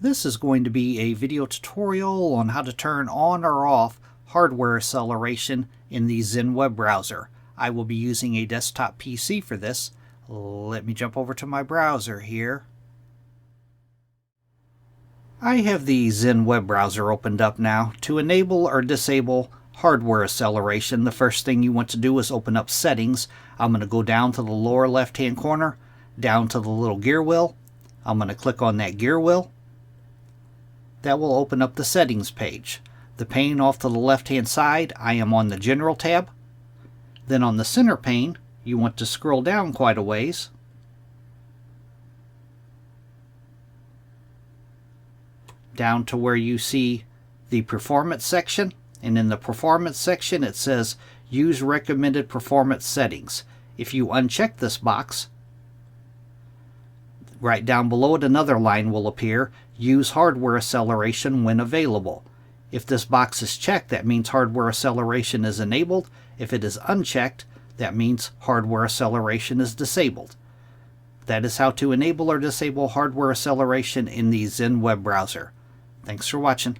This is going to be a video tutorial on how to turn on or off hardware acceleration in the Zen Web Browser. I will be using a desktop PC for this. Let me jump over to my browser here. I have the Zen Web Browser opened up now. To enable or disable hardware acceleration, the first thing you want to do is open up Settings. I'm going to go down to the lower left hand corner, down to the little gear wheel. I'm going to click on that gear wheel. That will open up the settings page. The pane off to the left hand side, I am on the General tab. Then on the center pane, you want to scroll down quite a ways. Down to where you see the performance section, and in the performance section it says use recommended performance settings. If you uncheck this box, right down below it another line will appear, use hardware acceleration when available. If this box is checked, that means hardware acceleration is enabled. If it is unchecked, that means hardware acceleration is disabled. That is how to enable or disable hardware acceleration in the Zen Web Browser. Thanks for watching.